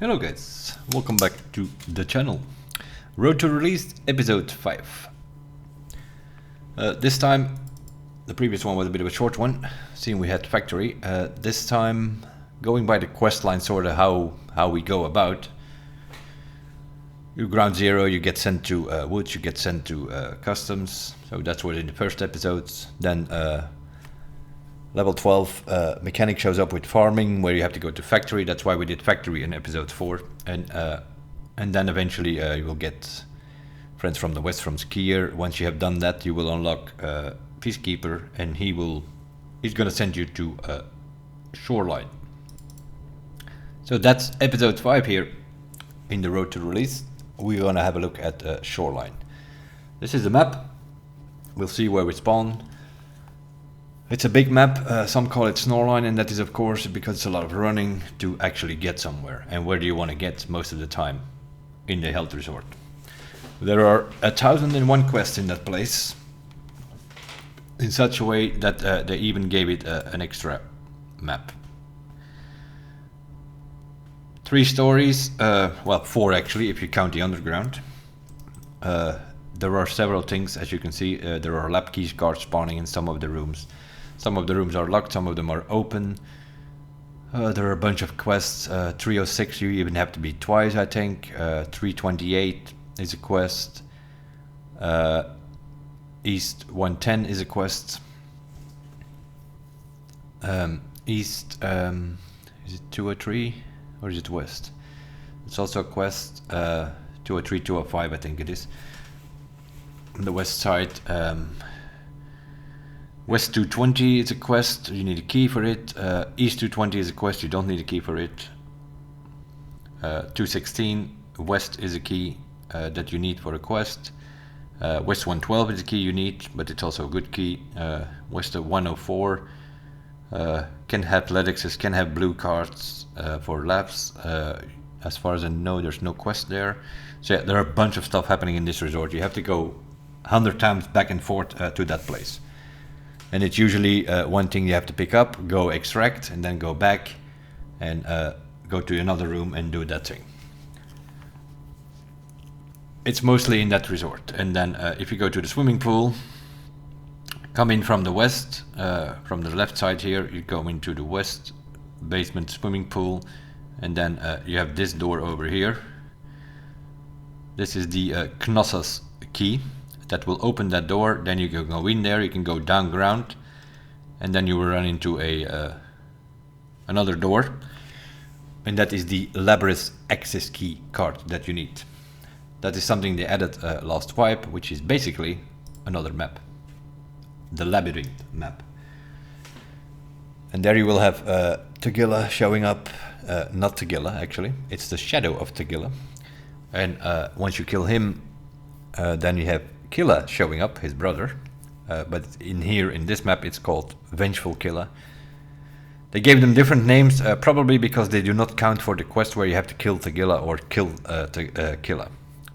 Hello guys, welcome back to the channel. Road to Release episode 5. This time, the previous one was a bit of a short one, seeing we had factory. This time, going by the quest line, sort of how we go about. You ground zero, you get sent to woods, you get sent to customs. So that's what in the first episodes. Then level 12 mechanic shows up with farming, where you have to go to factory. That's why we did factory in episode 4. And then eventually you will get friends from the west from skier. Once you have done that, you will unlock peacekeeper, and he's gonna send you to Shoreline. So that's episode 5 here in the Road to Release. We're gonna have a look at Shoreline. This is the map. We'll see where we spawn. It's a big map, some call it Shoreline, and that is of course because it's a lot of running to actually get somewhere. And where do you want to get most of the time? In the health resort. There are 1001 quests in that place, in such a way that they even gave it an extra map. 3 stories, well 4 actually if you count the underground. There are several things, as you can see. There are lab keys cards spawning in some of the rooms. Some of the rooms are locked, some of them are open. There are a bunch of quests. 306 you even have to beat twice, I think. 328 is a quest. East 110 is a quest. East, is it 203 or is it west? It's also a quest. 203, 205 I think it is. On the west side. West 220 is a quest, you need a key for it. East 220 is a quest, you don't need a key for it. 216, West is a key that you need for a quest. West 112 is a key you need, but it's also a good key. West 104 can have athletics, can have blue cards for labs. As far as I know, there's no quest there. So yeah, there are a bunch of stuff happening in this resort. You have to go 100 times back and forth to that place. And it's usually one thing you have to pick up, go extract, and then go back and go to another room and do that thing. It's mostly in that resort. And then if you go to the swimming pool, come in from the west, from the left side here, you go into the west basement swimming pool, and then you have this door over here. This is the Knossos key. That will open that door, then you can go in there, you can go down ground, and then you will run into another door, and that is the Labyrinth access key card that you need. That is something they added last wipe, which is basically another map, the Labyrinth map. And there you will have Tagilla showing up, not Tagilla actually, it's the shadow of Tagilla. And once you kill him, then you have Killa showing up, his brother, but in this map it's called Vengeful Killa. They gave them different names, probably because they do not count for the quest where you have to kill Tagilla or kill Killa.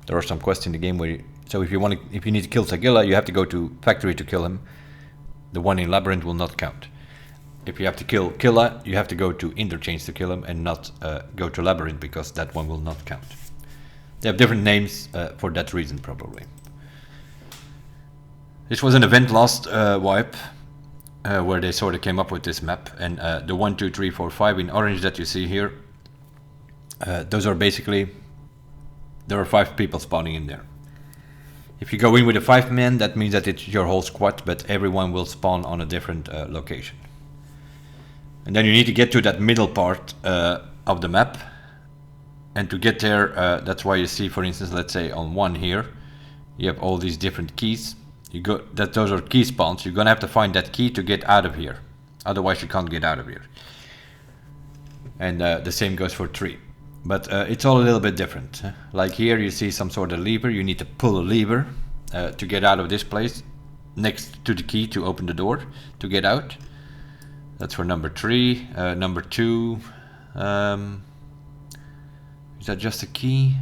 There are some quests in the game where so if you need to kill Tagilla, you have to go to factory to kill him. The one in Labyrinth will not count. If you have to kill Killa, you have to go to Interchange to kill him and not go to Labyrinth, because that one will not count. They have different names for that reason, probably. This was an event last wipe where they sort of came up with this map, and the 1, 2, 3, 4, 5 in orange that you see here, those are basically, there are 5 people spawning in there. If you go in with a 5-man, that means that it's your whole squad, but everyone will spawn on a different location. And then you need to get to that middle part of the map, and to get there, that's why you see, for instance, let's say on 1 here, you have all these different keys. Those are key spawns. You're gonna have to find that key to get out of here, otherwise you can't get out of here. And the same goes for 3, but it's all a little bit different. Like here you see some sort of lever, you need to pull a lever to get out of this place, next to the key to open the door to get out. That's for number 3. Number 2, is that just a key?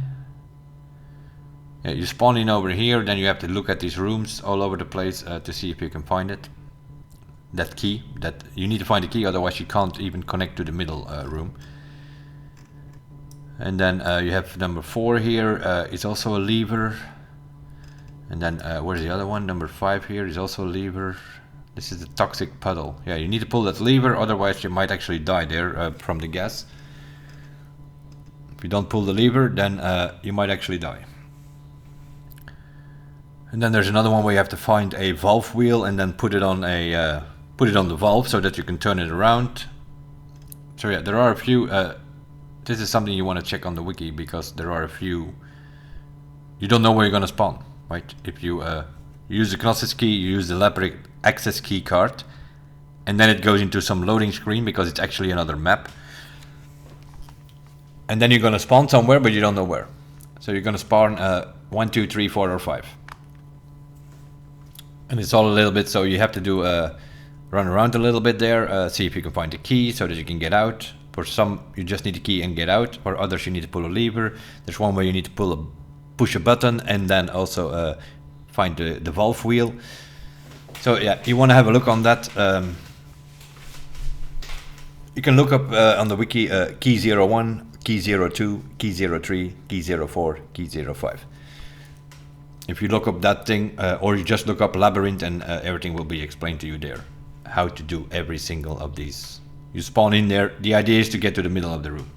Yeah, you spawn in over here, then you have to look at these rooms all over the place to see if you can find it. That key, you need to find the key, otherwise you can't even connect to the middle room. And then you have number 4 here, is also a lever. And then where's the other one? Number 5 here is also a lever. This is the toxic puddle. Yeah, you need to pull that lever, otherwise you might actually die there from the gas. If you don't pull the lever, then you might actually die. And then there's another one where you have to find a valve wheel and then put it on the valve so that you can turn it around. So yeah, there are a few. This is something you want to check on the wiki, because there are a few. You don't know where you're gonna spawn, right? If you use the Knossos key, you use the Labyrinth access key card, and then it goes into some loading screen because it's actually another map. And then you're gonna spawn somewhere, but you don't know where. So you're gonna spawn 1, 2, 3, 4, or 5. And it's all a little bit, so you have to do run around a little bit there, see if you can find the key so that you can get out. For some, you just need a key and get out. For others, you need to pull a lever. There's one where you need to push a button and then also find the valve wheel. So yeah, you want to have a look on that. You can look up on the wiki key 01, key 02, key 03, key 04, key 05. If you look up that thing, or you just look up labyrinth, and everything will be explained to you there. How to do every single of these. You spawn in there. The idea is to get to the middle of the room.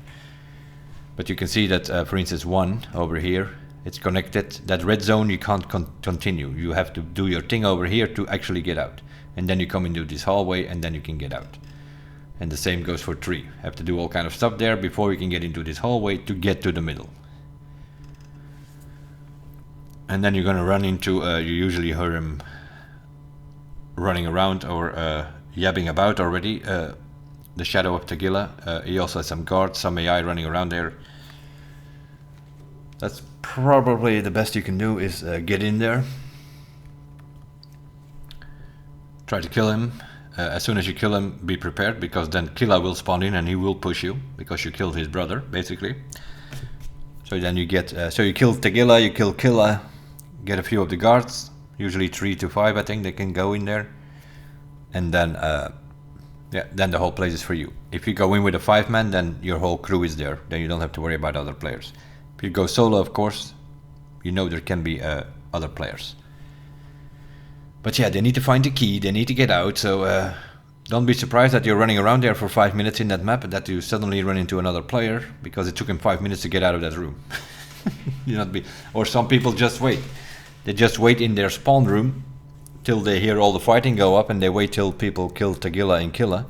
But you can see that, for instance, 1 over here, it's connected. That red zone, you can't continue. You have to do your thing over here to actually get out. And then you come into this hallway, and then you can get out. And the same goes for 3. Have to do all kind of stuff there before you can get into this hallway to get to the middle. And then you're gonna run into, you usually hear him running around or yabbing about already. The Shadow of Tagilla. He also has some guards, some AI running around there. That's probably the best you can do, is get in there. Try to kill him. As soon as you kill him, be prepared, because then Killa will spawn in and he will push you, because you killed his brother, basically. So then you get, so you kill Tagilla, you kill Killa, get a few of the guards, usually 3 to 5 I think they can go in there. And then, yeah, then the whole place is for you. If you go in with a 5-man, then your whole crew is there, then you don't have to worry about other players. If you go solo, of course, you know there can be other players. But yeah, they need to find the key, they need to get out, so don't be surprised that you're running around there for 5 minutes in that map and that you suddenly run into another player, because it took him 5 minutes to get out of that room. Or some people just wait. They just wait in their spawn room till they hear all the fighting go up, and they wait till people kill Tagilla and Killa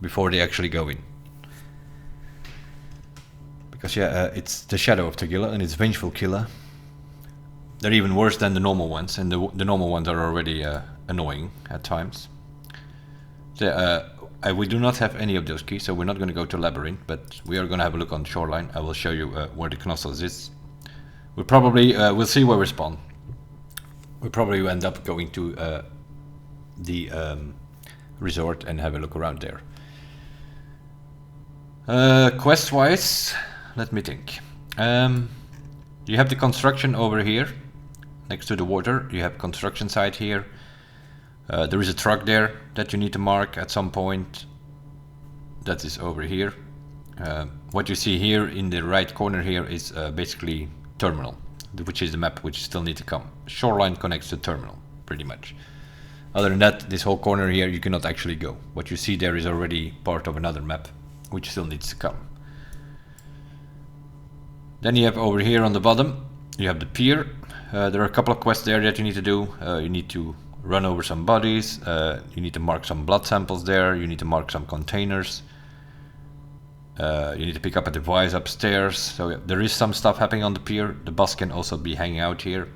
before they actually go in. Because yeah, it's the Shadow of Tagilla and it's Vengeful Killa. They're even worse than the normal ones, and the normal ones are already annoying at times. So, we do not have any of those keys, so we're not going to go to Labyrinth, but we are going to have a look on Shoreline. I will show you where the Knossos is. We'll probably, we'll see where we spawn. We'll probably end up going to the resort and have a look around there. Quest-wise, let me think. You have the construction over here, next to the water. You have construction site here. There is a truck there that you need to mark at some point. That is over here. What you see here in the right corner here is basically terminal, which is the map which still need to come. Shoreline connects to terminal, pretty much. Other than that, this whole corner here you cannot actually go. What you see there is already part of another map, which still needs to come. Then you have over here on the bottom, you have the pier. There are a couple of quests there that you need to do. You need to run over some bodies, you need to mark some blood samples there, you need to mark some containers, you need to pick up a device upstairs. So there is some stuff happening on the pier. The boss can also be hanging out here.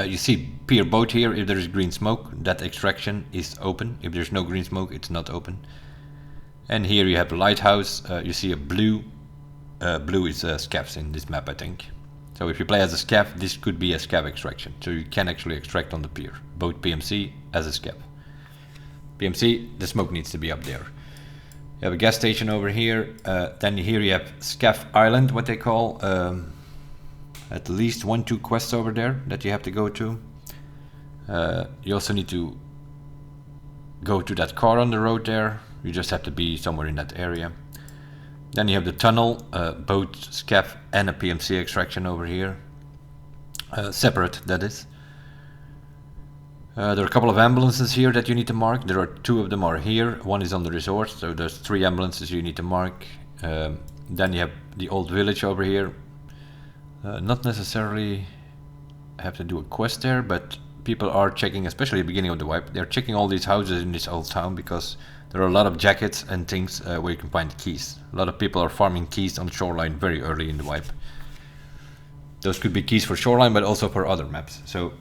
You see pier boat here. If there is green smoke, that extraction is open. If there's no green smoke, it's not open. And here you have the lighthouse. You see a blue. Blue is scavs in this map, I think. So if you play as a scav, this could be a scav extraction. So you can actually extract on the pier, both PMC as a scav. PMC, the smoke needs to be up there. You have a gas station over here. Then here you have Scav Island, what they call. At least 1-2 quests over there that you have to go to. You also need to go to that car on the road there. You just have to be somewhere in that area. Then you have the tunnel, both scav and a PMC extraction over here. Separate, that is. There are a couple of ambulances here that you need to mark. There are 2 of them are here. 1 is on the resort, so there's 3 ambulances you need to mark. Then you have the old village over here. Not necessarily have to do a quest there, but people are checking, especially at the beginning of the wipe, they're checking all these houses in this old town because there are a lot of jackets and things where you can find keys. A lot of people are farming keys on Shoreline very early in the wipe. Those could be keys for Shoreline, but also for other maps. So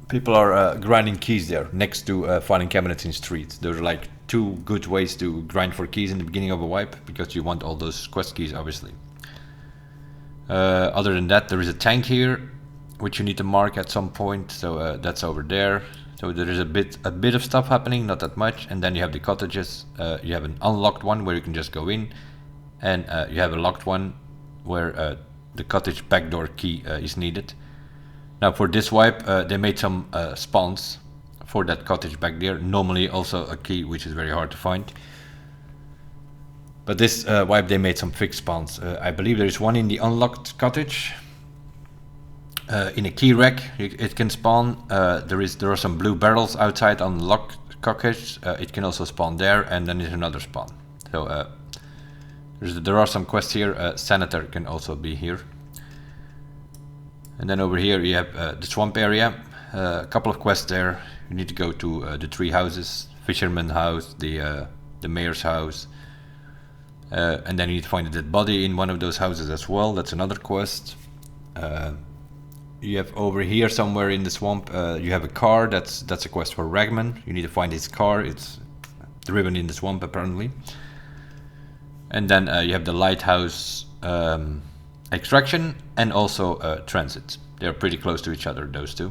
people are grinding keys there next to finding cabinets in streets. Those are like 2 good ways to grind for keys in the beginning of a wipe, because you want all those quest keys, obviously. Other than that, there is a tank here which you need to mark at some point, so that's over there. So there is a bit of stuff happening, not that much. And then you have the cottages. You have an unlocked one where you can just go in, and you have a locked one where the cottage backdoor key is needed. Now for this wipe, they made some spawns for that cottage back there. Normally also a key, which is very hard to find. But this wipe they made some fixed spawns. I believe there is one in the unlocked cottage. In a key rack it can spawn. There are some blue barrels outside on the locked cottage. It can also spawn there, and then there's another spawn. So there are some quests here. Senator can also be here. And then over here you have the swamp area. A couple of quests there. You need to go to the 3 houses: Fisherman House, the Mayor's House, and then you need to find a dead body in one of those houses as well. That's another quest. You have over here somewhere in the swamp, you have a car. That's a quest for Ragman. You need to find his car. It's driven in the swamp apparently. And then you have the lighthouse extraction and also transit. They're pretty close to each other, those 2.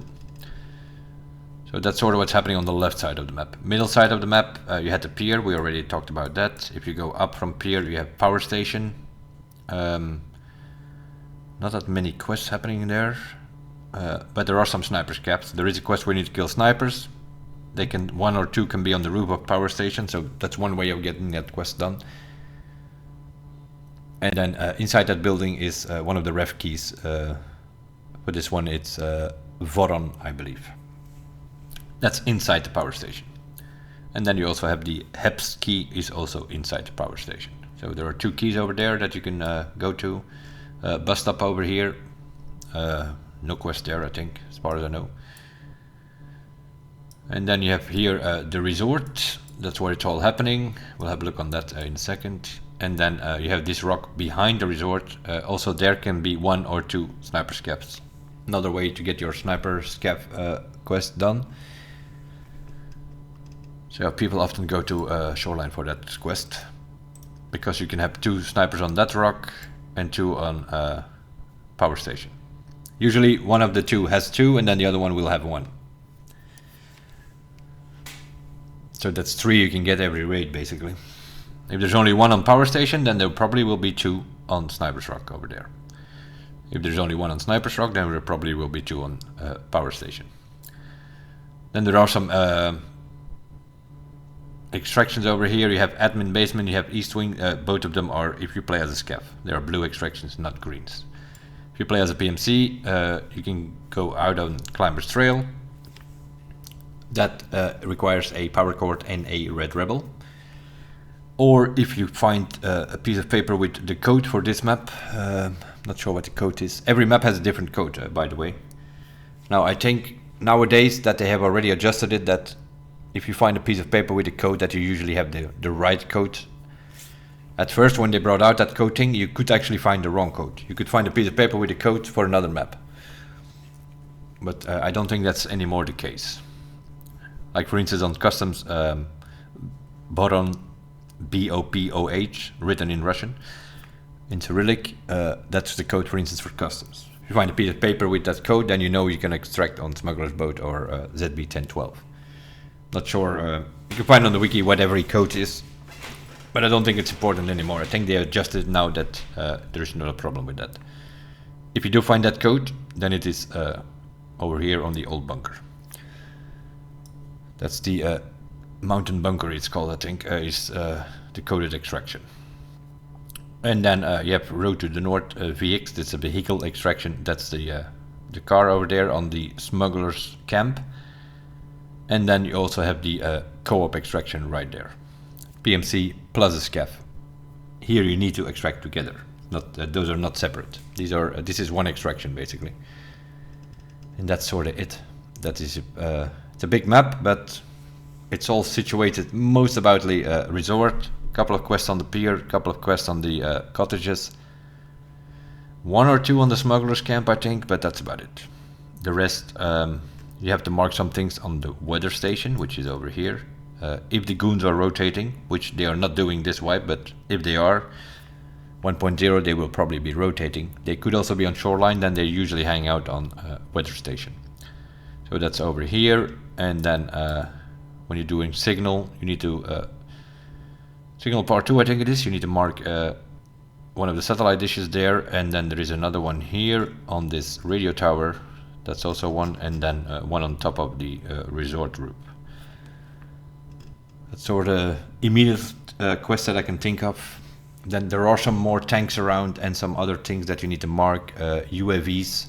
So that's sort of what's happening on the left side of the map. Middle side of the map, you had the pier. We already talked about that. If you go up from pier, you have power station. Not that many quests happening there. But there are some sniper scabs. There is a quest where you need to kill snipers. They can 1 or 2 can be on the roof of power station, so that's one way of getting that quest done. And then inside that building is one of the ref keys. For this one it's Voron, I believe. That's inside the power station. And then you also have the Heps key is also inside the power station. So there are 2 keys over there that you can go to. Bus stop over here. No quest there, I think, as far as I know. And then you have here the resort. That's where it's all happening. We'll have a look on that in a second. And then you have this rock behind the resort. Also there can be 1 or 2 sniper scabs. Another way to get your sniper scab quest done. So people often go to Shoreline for that quest, because you can have 2 snipers on that rock and 2 on power station. Usually one of the 2 has 2, and then the other one will have 1. So that's 3 you can get every raid, basically. If there's only 1 on power station, then there probably will be 2 on Sniper's Rock over there. If there's only 1 on Sniper's Rock, then there probably will be 2 on power station. Then there are some extractions over here. You have admin basement, you have east wing. Both of them are if you play as a scav. They are blue extractions, not greens. If you play as a PMC, you can go out on Climber's Trail. That requires a power cord and a red rebel. Or if you find a piece of paper with the code for this map, not sure what the code is. Every map has a different code, by the way. Now I think nowadays that they have already adjusted it, that if you find a piece of paper with a code, that you usually have the right code. At first, when they brought out that code thing, you could actually find the wrong code. You could find a piece of paper with a code for another map. But I don't think that's anymore the case. Like for instance on customs, Boron, B-O-P-O-H, written in Russian, in Cyrillic, that's the code for instance for customs. If you find a piece of paper with that code, then you know you can extract on Smuggler's Boat or ZB1012. Not sure, you can find on the wiki what every code is. But I don't think it's important anymore. I think they adjusted now that there is not a problem with that. If you do find that code, then it is over here on the old bunker. That's the mountain bunker, it's called, I think, is the coded extraction. And then you have road to the north, VX, that's a vehicle extraction, that's the car over there on the smuggler's camp. And then you also have the co-op extraction right there. PMC plus a scav. Here you need to extract together. Not those are not separate. This is one extraction basically. And that's sort of it. That is it's a big map, but it's all situated most aboutly resort. Couple of quests on the pier, couple of quests on the cottages. 1 or 2 on the smuggler's camp, I think, but that's about it. The rest, you have to mark some things on the weather station, which is over here. If the goons are rotating, which they are not doing this wipe, but if they are, 1.0 they will probably be rotating. They could also be on Shoreline, then they usually hang out on weather station. So that's over here, and then when you're doing signal, you need to signal part 2, I think it is. You need to mark one of the satellite dishes there, and then there is another one here on this radio tower. That's also one, and then one on top of the resort roof. That's sort of immediate quest that I can think of. Then there are some more tanks around and some other things that you need to mark. UAVs.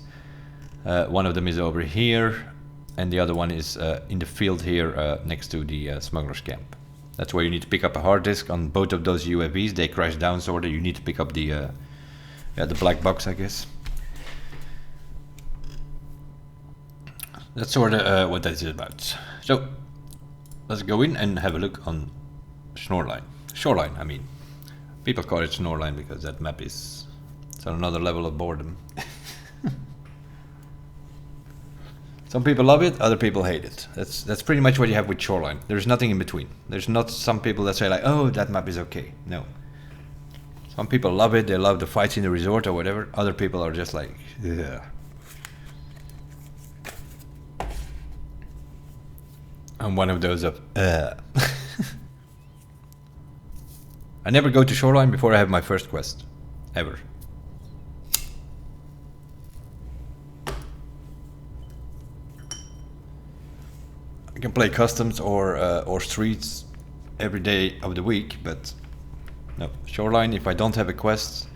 One of them is over here, and the other one is in the field here next to the smuggler's camp. That's where you need to pick up a hard disk on both of those UAVs. They crash down, sort of. You need to pick up the black box, I guess. That's sort of what that is about. So let's go in and have a look on Shoreline. Shoreline, I mean. People call it Shoreline because that map is it's on another level of boredom. Some people love it, other people hate it. That's pretty much what you have with Shoreline. There's nothing in between. There's not some people that say like, oh, that map is okay. No. Some people love it, they love the fights in the resort or whatever. Other people are just like, ugh. I'm one of those of, I never go to Shoreline before I have my first quest. Ever. I can play customs or streets every day of the week, but no. Shoreline, if I don't have a quest,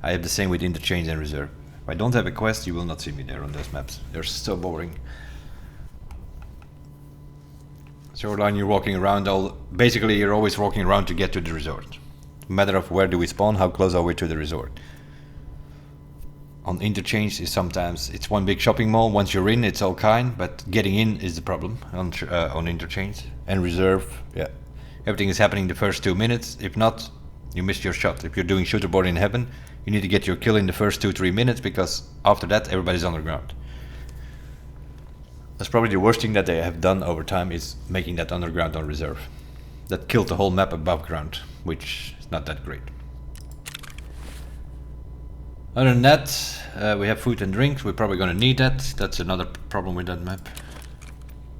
I have the same with interchange and reserve. If I don't have a quest, you will not see me there on those maps. They're so boring. Shoreline, you're walking around basically you're always walking around to get to the resort. Matter of where do we spawn, how close are we to the resort. On interchange is sometimes it's one big shopping mall. Once you're in, it's all kind, but getting in is the problem on interchange. And reserve, yeah, everything is happening the first 2 minutes. If not, you missed your shot. If you're doing shooterboard in heaven, you need to get your kill in the first 2-3 minutes, because after that everybody's underground. That's probably the worst thing that they have done over time, is making that underground on reserve. That killed the whole map above ground, which is not that great. Other than that, we have food and drinks. We're probably going to need that. That's another problem with that map.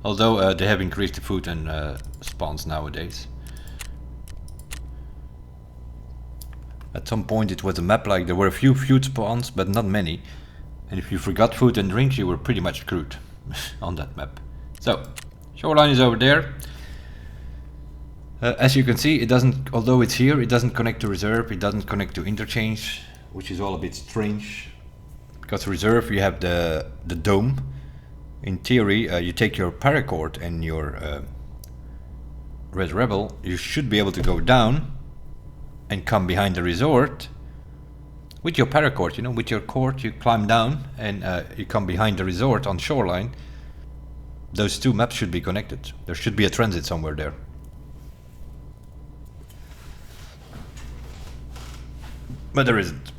Although they have increased the food and spawns nowadays. At some point it was a map like there were a few food spawns, but not many. And if you forgot food and drinks, you were pretty much screwed on that map. So, Shoreline is over there. As you can see, it doesn't, although it's here, it doesn't connect to reserve, it doesn't connect to interchange, which is all a bit strange. Because reserve, you have the dome. In theory, you take your paracord and your Red Rebel, you should be able to go down and come behind the resort. With your paracord, you know, with your cord, you climb down and you come behind the resort on Shoreline. Those two maps should be connected. There should be a transit somewhere there. But there isn't.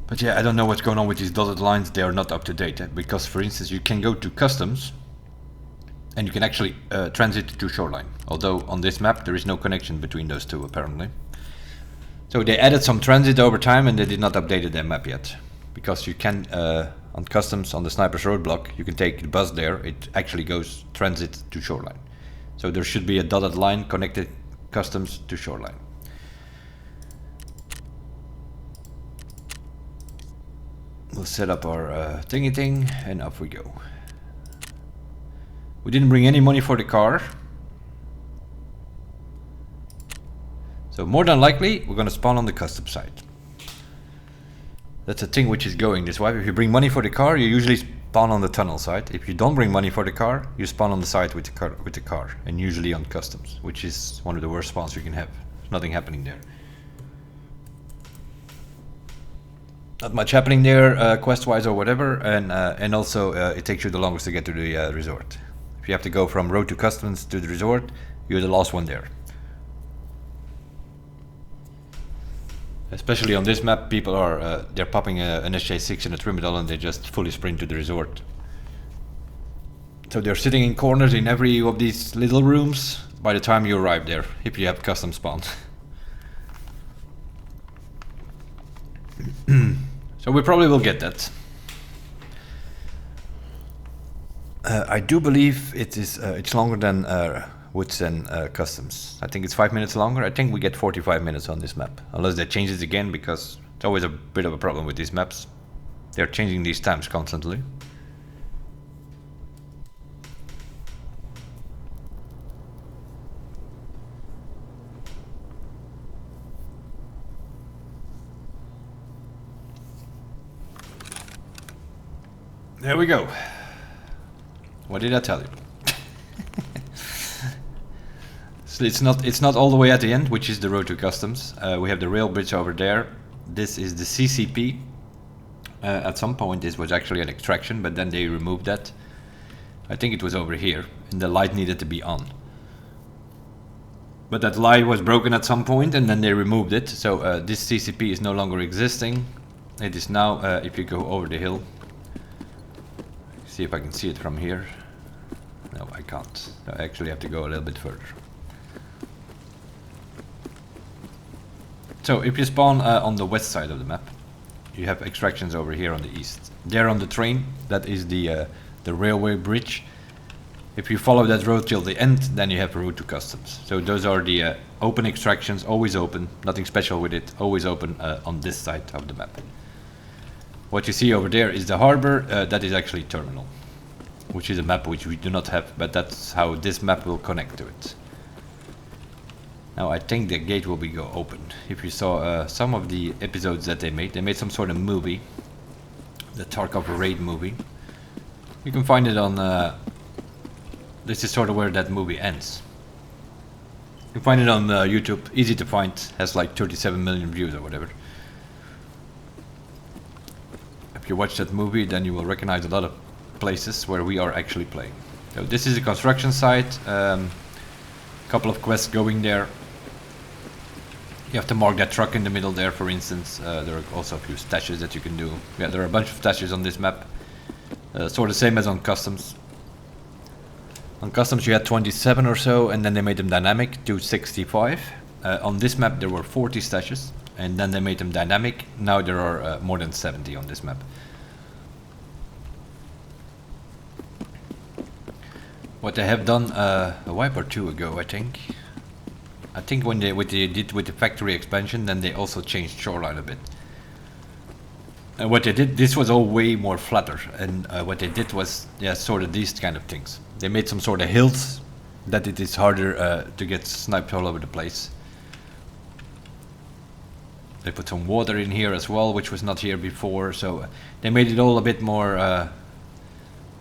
But yeah, I don't know what's going on with these dotted lines. They are not up to date. Because, for instance, you can go to customs and you can actually transit to Shoreline. Although on this map there is no connection between those two, apparently. So they added some transit over time and they did not update their map yet. Because you can, on customs, on the Sniper's Roadblock, you can take the bus there. It actually goes transit to Shoreline. So there should be a dotted line connected customs to Shoreline. We'll set up our thingy thing and off we go. We didn't bring any money for the car. So more than likely, we're going to spawn on the custom side. That's a thing which is going this way. If you bring money for the car, you usually spawn on the tunnel side. If you don't bring money for the car, you spawn on the side with the car, and usually on customs, which is one of the worst spawns you can have. There's nothing happening there. Not much happening there, quest-wise or whatever, and also it takes you the longest to get to the resort. If you have to go from road to customs to the resort, you're the last one there. Especially on this map, people are they're popping an SJ6 and a Trimadol and they just fully sprint to the resort. So they're sitting in corners in every of these little rooms by the time you arrive there, if you have custom spawn. So we probably will get that. I do believe it is it's longer than Woods and Customs. I think it's 5 minutes longer. I think we get 45 minutes on this map, unless they change it again, because it's always a bit of a problem with these maps. They're changing these times constantly. There we go. What did I tell you? So it's not all the way at the end, which is the road to customs. We have the rail bridge over there. This is the CCP. At some point this was actually an extraction, but then they removed that. I think it was over here, and the light needed to be on. But that light was broken at some point, and then they removed it. So this CCP is no longer existing. It is now, if you go over the hill, see if I can see it from here. No, I can't. I actually have to go a little bit further. So if you spawn on the west side of the map, you have extractions over here on the east. There on the train, that is the railway bridge. If you follow that road till the end, then you have a route to customs. So those are the open extractions, always open, nothing special with it, always open on this side of the map. What you see over there is the harbor, that is actually terminal, which is a map which we do not have, but that's how this map will connect to it. Now I think the gate will be open. If you saw some of the episodes that they made some sort of movie, the Tarkov Raid movie. You can find it on, this is sort of where that movie ends. You can find it on YouTube, easy to find, has like 37 million views or whatever. If you watch that movie, then you will recognize a lot of places where we are actually playing. So this is a construction site, couple of quests going there. You have to mark that truck in the middle there, for instance. There are also a few stashes that you can do. Yeah, there are a bunch of stashes on this map. Sort of the same as on customs. On customs you had 27 or so, and then they made them dynamic to 65. On this map there were 40 stashes, and then they made them dynamic. Now there are more than 70 on this map. What they have done a wipe or two ago, I think. I think when they did with the factory expansion, then they also changed Shoreline a bit. And what they did, this was all way more flatter, and what they did was, yeah, sort of these kind of things. They made some sort of hills that it is harder to get sniped all over the place. They put some water in here as well, which was not here before, so they made it all a bit more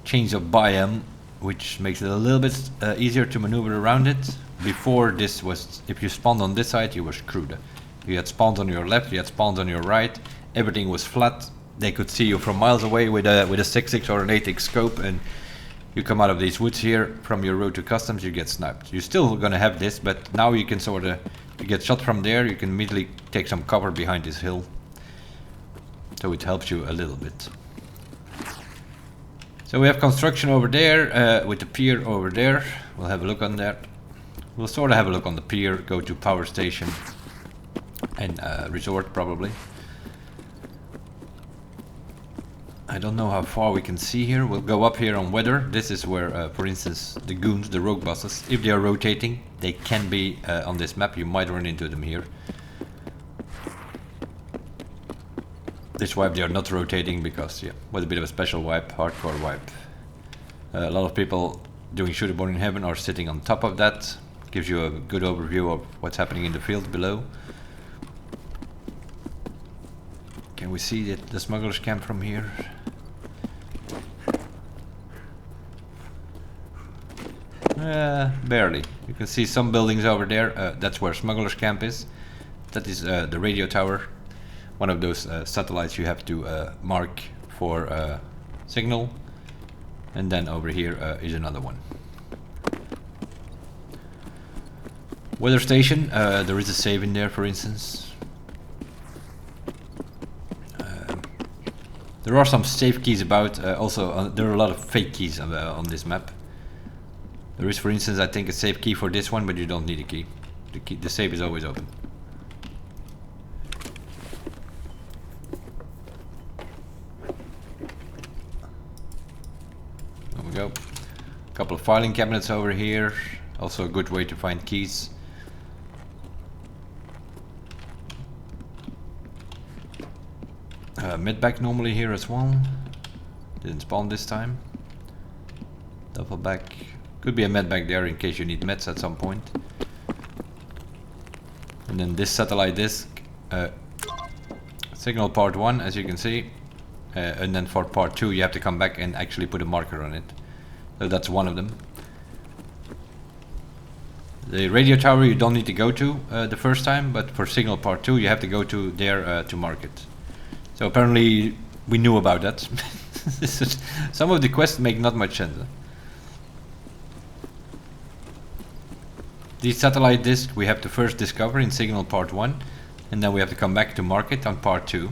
change of biome, which makes it a little bit easier to maneuver around it. Before this was, if you spawned on this side, you were screwed. You had spawns on your left, you had spawns on your right, everything was flat. They could see you from miles away with a 6x or an 8x scope, and you come out of these woods here from your road to customs, you get sniped. You're still gonna have this, but now you can sort of, you get shot from there, you can immediately take some cover behind this hill. So it helps you a little bit. So we have construction over there, with the pier over there. We'll have a look on that. We'll sort of have a look on the pier, go to power station and resort probably. I don't know how far we can see here. We'll go up here on weather. This is where, for instance, the goons, the rogue bosses, if they are rotating, they can be on this map. You might run into them here. This wipe they are not rotating because, yeah, was a bit of a special wipe, hardcore wipe. A lot of people doing Shooterborn in Heaven are sitting on top of that. gives you a good overview of what's happening in the field below. Can we see the smugglers camp from here? Barely. You can see some buildings over there. That's where smugglers camp is. That is the radio tower. One of those satellites you have to mark for signal. And then over here is another one. Weather station. There is a save in there, for instance. There are some safe keys about. Also, there are a lot of fake keys on this map. There is, for instance, I think a safe key for this one, but you don't need a key. The safe is always open. There we go. A couple of filing cabinets over here. Also a good way to find keys. Medbag normally here as well. Didn't spawn this time. Double back. Could be a medbag there in case you need meds at some point. And then this satellite disk. Signal part 1, as you can see. And then for part 2 you have to come back and actually put a marker on it. So that's one of them. The radio tower you don't need to go to the first time, but for signal part 2 you have to go to there to mark it. So apparently we knew about that. Some of the quests make not much sense. The satellite disk we have to first discover in signal part 1, and then we have to come back to mark it on part 2.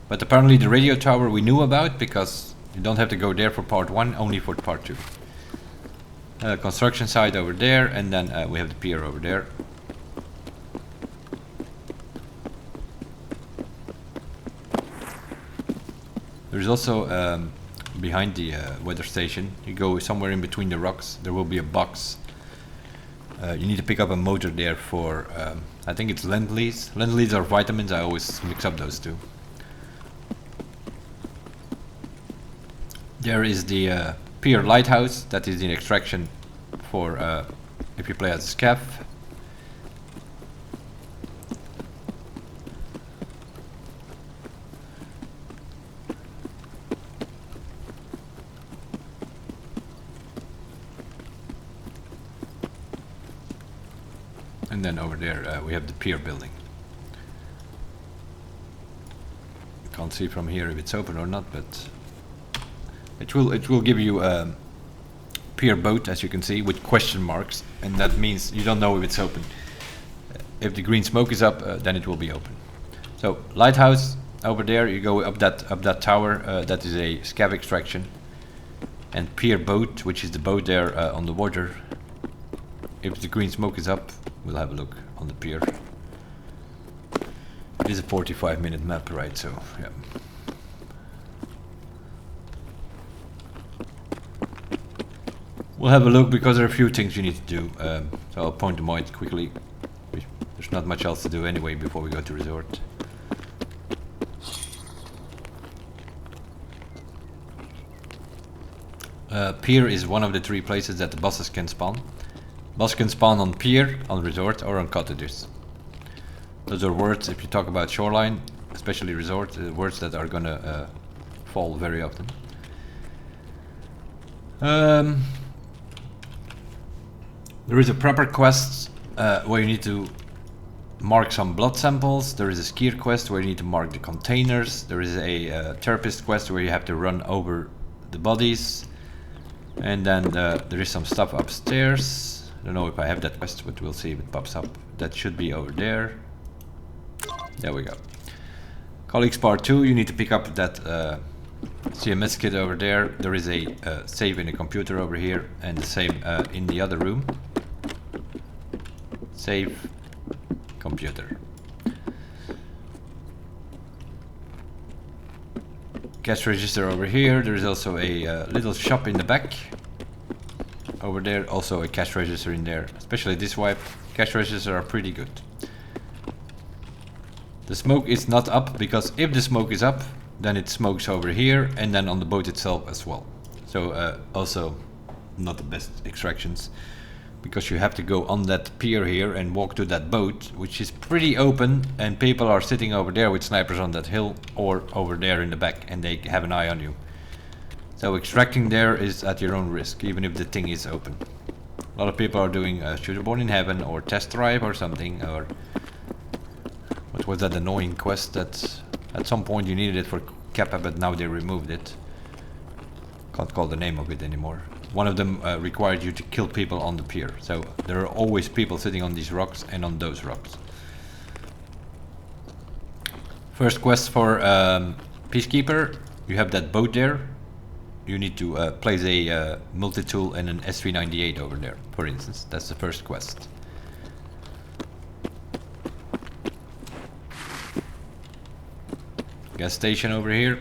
But apparently the radio tower we knew about, because you don't have to go there for part 1, only for part 2. Construction site over there, and then we have the pier over there. There's also behind the weather station, you go somewhere in between the rocks, there will be a box. You need to pick up a motor there for, I think it's Lend-Lease. Lend-Lease or vitamins, I always mix up those two. There is the pier lighthouse, that is the extraction for if you play as a scav. And then over there we have the pier building. Can't see from here if it's open or not, but it will give you a pier boat, as you can see, with question marks, and that means you don't know if it's open. If the green smoke is up, then it will be open. So lighthouse over there, you go up that tower. That is a scav extraction, and pier boat, which is the boat there on the water. If the green smoke is up, we'll have a look on the pier. It is a 45-minute map, right? So yeah. We'll have a look because there are a few things you need to do. So I'll point them out quickly. There's not much else to do anyway before we go to resort. Pier is one of the 3 places that the bosses can spawn. Boss can spawn on pier, on resort, or on cottages. Those are words, if you talk about Shoreline, especially resort, words that are gonna fall very often. There is a prepper quest where you need to mark some blood samples. There is a skier quest where you need to mark the containers. There is a therapist quest where you have to run over the bodies. And then there is some stuff upstairs. I don't know if I have that quest, but we'll see if it pops up. That should be over there. There we go. Colleagues part 2, you need to pick up that CMS kit over there. There is a save in the computer over here, and the same in the other room. Save, computer. Cash register over here. There is also a little shop in the back. Over there, also a cash register in there. Especially this wipe. Cash registers are pretty good. The smoke is not up, because if the smoke is up, then it smokes over here and then on the boat itself as well. So also not the best extractions. because you have to go on that pier here and walk to that boat, which is pretty open, and people are sitting over there with snipers on that hill or over there in the back, and they have an eye on you. So extracting there is at your own risk, even if the thing is open. A lot of people are doing Shooterborn in Heaven or Test Drive or something, or what was that annoying quest that at some point you needed it for Kappa, but now they removed it. Can't call the name of it anymore. One of them required you to kill people on the pier, so there are always people sitting on these rocks and on those rocks. First quest for Peacekeeper, you have that boat there. You need to place a multi-tool and an SV98 over there, for instance. That's the first quest. Gas station over here.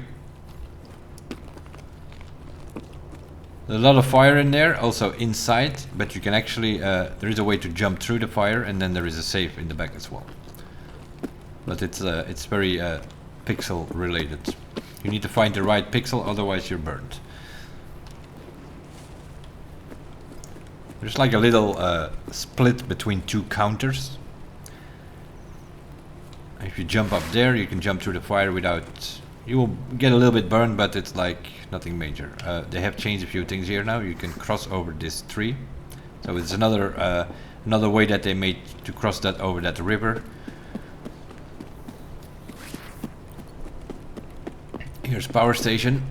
There's a lot of fire in there, also inside, but you can actually, there is a way to jump through the fire, and then there is a safe in the back as well. But it's very pixel related. You need to find the right pixel, otherwise you're burned. There's like a little split between two counters. If you jump up there, you can jump through the fire without... You will get a little bit burned, but it's like nothing major. They have changed a few things here now. You can cross over this tree. So it's another way that they made to cross that over that river. Here's power station.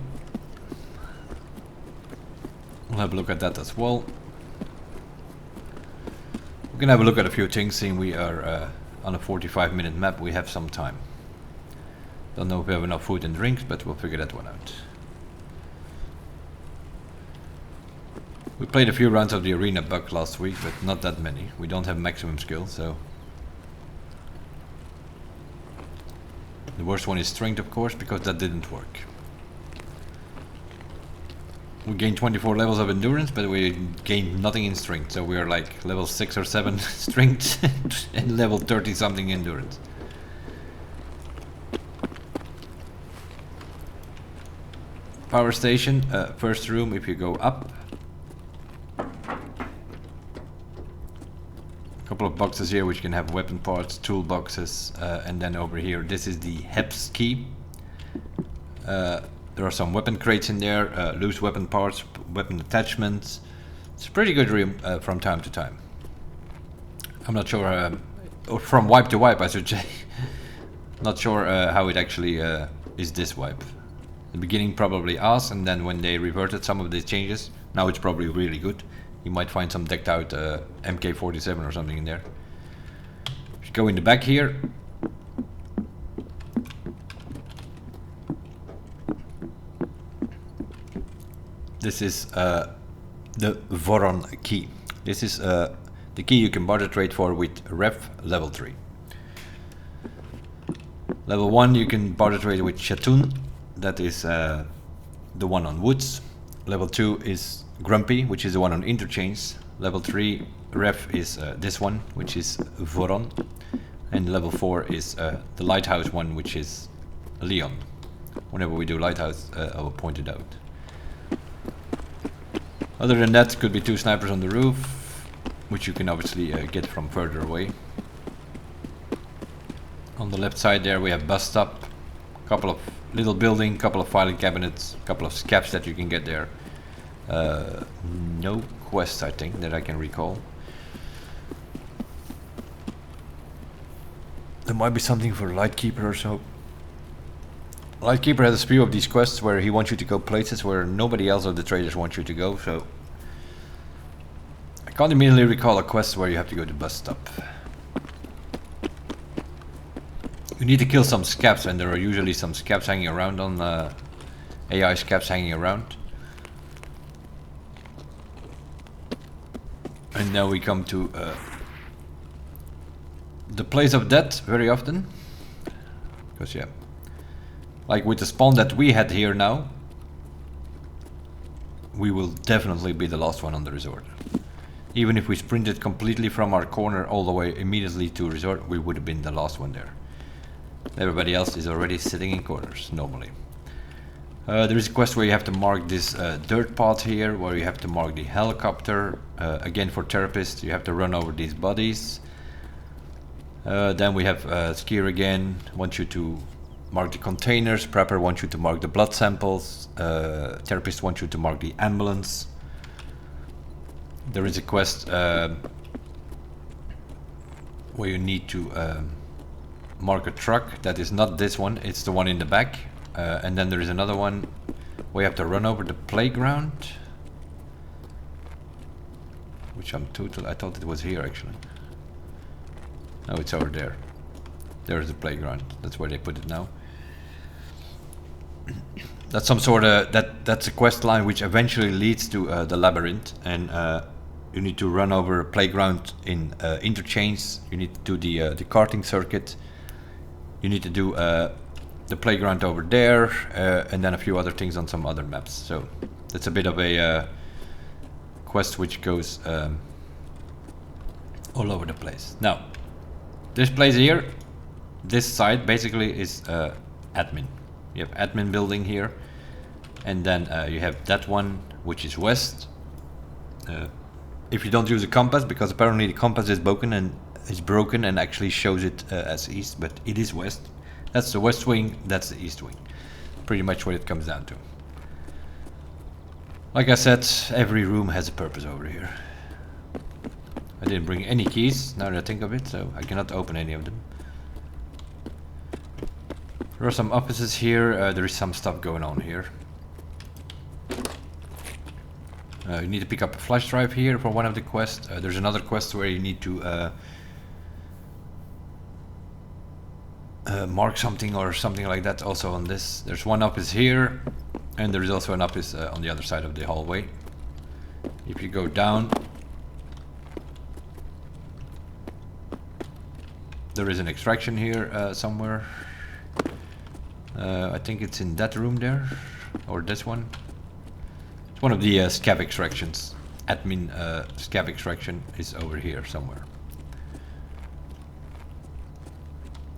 We'll have a look at that as well. We can have a look at a few things, seeing we are on a 45-minute map. We have some time. Don't know if we have enough food and drinks, but we'll figure that one out. We played a few rounds of the arena bug last week, but not that many. We don't have maximum skill, so... The worst one is strength, of course, because that didn't work. We gained 24 levels of endurance, but we gained nothing in strength, so we are like level 6 or 7 strength and level 30 something endurance. Power station, first room if you go up. A couple of boxes here which can have weapon parts, toolboxes, and then over here this is the HEPS key. There are some weapon crates in there, loose weapon parts, weapon attachments. It's a pretty good room from time to time. I'm not sure, or from wipe to wipe I should say. Not sure how it actually is this wipe. The beginning probably ass, and then when they reverted some of the changes, now it's probably really good. You might find some decked out MK47 or something in there. If you go in the back here, this is the Voron key. This is the key you can barter trade for with Ref level 3. Level 1 you can barter trade with Chatoon. That is the one on Woods. Level 2 is Grumpy, which is the one on Interchange. Level 3 Ref is this one, which is Voron. And level 4 is the Lighthouse one, which is Leon. Whenever we do Lighthouse, I will point it out. Other than that, could be 2 snipers on the roof, which you can obviously get from further away. On the left side there we have bus stop, couple of little building, couple of filing cabinets, couple of scaps that you can get there. No quests I think that I can recall. There might be something for Lightkeeper or so. Lightkeeper has a few of these quests where he wants you to go places where nobody else of the traders wants you to go, so I can't immediately recall a quest where you have to go to bus stop. You need to kill some scaps, and there are usually some scaps hanging around on AI scaps hanging around. And now we come to the place of death very often, because yeah, like with the spawn that we had here now, we will definitely be the last one on the resort. Even if we sprinted completely from our corner all the way immediately to resort, we would have been the last one there. Everybody else is already sitting in corners, normally. There is a quest where you have to mark this dirt path here, where you have to mark the helicopter. Again, for therapists, you have to run over these bodies. Then we have skier again, wants you to mark the containers. Prepper wants you to mark the blood samples. Therapist wants you to mark the ambulance. There is a quest where you need to mark a truck. That is not this one, it's the one in the back. And then there is another one where you have to run over the playground, which I thought it was here actually. No, it's over there. There's the playground. That's where they put it now. That's some sort of that's a quest line which eventually leads to the labyrinth, and you need to run over a playground in interchange. You need to do the karting circuit. You need to do the playground over there, and then a few other things on some other maps. So that's a bit of a quest which goes all over the place. Now, this place here, this side basically is admin. You have admin building here, and then you have that one which is west. If you don't use a compass, because apparently the compass is broken and actually shows it as east, but it is west. That's the west wing, that's the east wing. Pretty much what it comes down to. Like I said, every room has a purpose over here. I didn't bring any keys, now that I think of it, so I cannot open any of them. There are some offices here, there is some stuff going on here. You need to pick up a flash drive here for one of the quests. There's another quest where you need to mark something or something like that also on this. There's one office here, and there is also an office on the other side of the hallway. If you go down, there is an extraction here somewhere. I think it's in that room there, or this one. It's one of the scav extractions. Admin scav extraction is over here somewhere.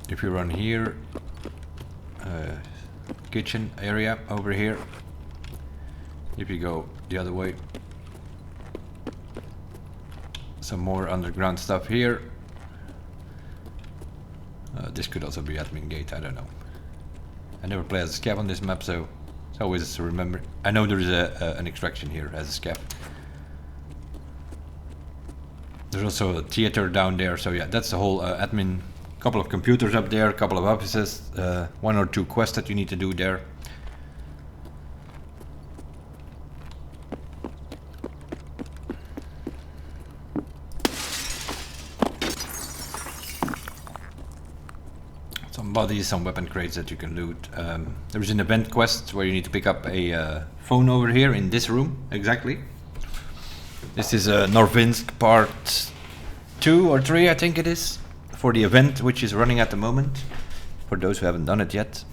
If you run here, kitchen area over here. If you go the other way, some more underground stuff here. This could also be admin gate, I don't know. I never play as a scav on this map, so it's always to remember. I know there is an extraction here as a scav. There's also a theater down there, so yeah, that's the whole admin. Couple of computers up there, a couple of offices, one or two quests that you need to do there. Some bodies, some weapon crates that you can loot. There's an event quest where you need to pick up a phone over here in this room, exactly. This is Norvinsk part 2 or 3, I think it is. For the event which is running at the moment, for those who haven't done it yet.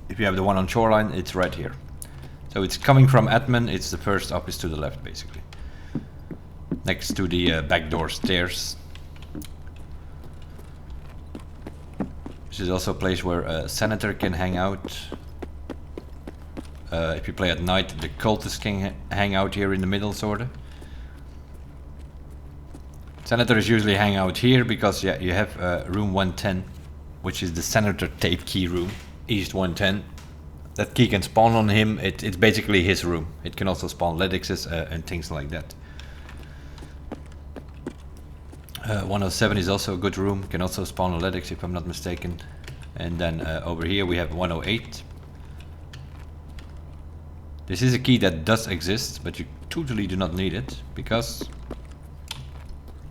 If you have the one on Shoreline, it's right here. So it's coming from admin, it's the first office to the left basically. Next to the back door stairs. This is also a place where a senator can hang out. If you play at night, the cultists can hang out here in the middle, sorta. Senators usually hang out here because yeah, you have room 110, which is the senator tape key room, East 110. That key can spawn on him, it's basically his room. It can also spawn Ledixes and things like that. 107 is also a good room, can also spawn a Ledix if I'm not mistaken. And then over here we have 108. This is a key that does exist, but you totally do not need it, because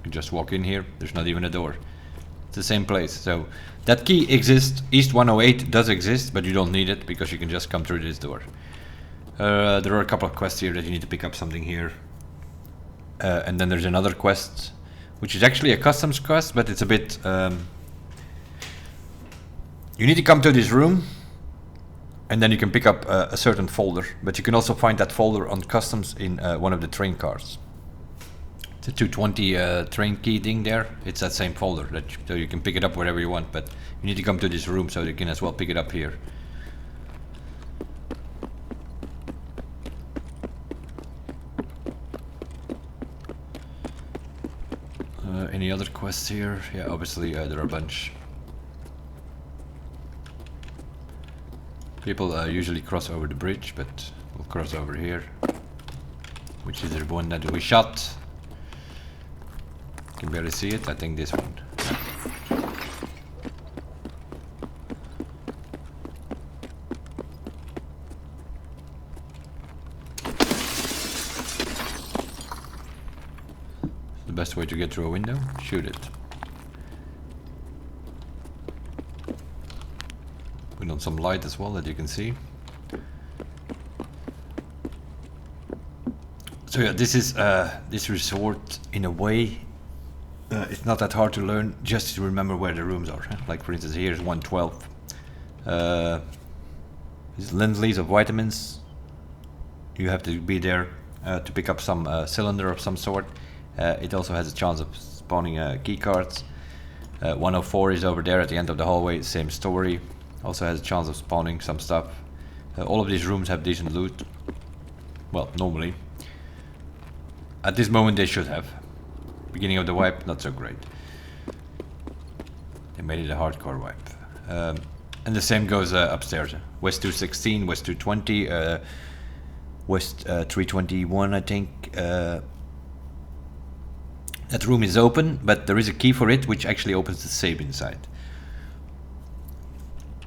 you just walk in here, there's not even a door. It's the same place, so that key exists. East 108 does exist, but you don't need it because you can just come through this door. There are a couple of quests here that you need to pick up something here. And then there's another quest, which is actually a customs quest, but it's a bit... you need to come to this room, and then you can pick up a certain folder, but you can also find that folder on customs in one of the train cars. It's a 220 train key thing there. It's that same folder, so you can pick it up wherever you want, but you need to come to this room so you can as well pick it up here. any other quests here? Yeah, obviously there are a bunch. People usually cross over the bridge, but we'll cross over here. Which is the one that we shot. You can barely see it, I think this one. The best way to get through a window? Shoot it. Put on some light as well that you can see. So yeah, this is this resort in a way. It's not that hard to learn, just to remember where the rooms are. Like for instance, here's 112. These Lindleys of vitamins. You have to be there to pick up some cylinder of some sort. It also has a chance of spawning key cards. 104 is over there at the end of the hallway, same story. Also has a chance of spawning some stuff. All of these rooms have decent loot. Well, normally. At this moment they should have. Beginning of the wipe, not so great. They made it a hardcore wipe. And the same goes upstairs. West 216, West 220, West 321 I think. That room is open, but there is a key for it which actually opens the safe inside.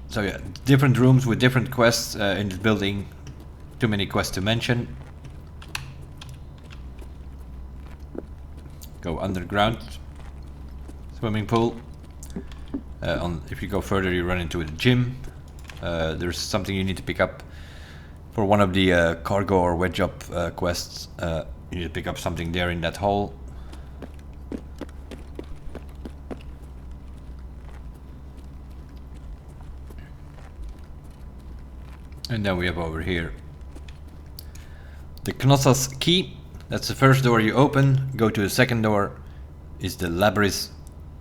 So yeah, different rooms with different quests in this building. Too many quests to mention. Go underground. Swimming pool. If you go further, you run into a gym. There's something you need to pick up for one of the cargo or wedge up quests. You need to pick up something there in that hole. And then we have over here the Knossos key. That's the first door you open. Go to the second door. Is the Labyrinth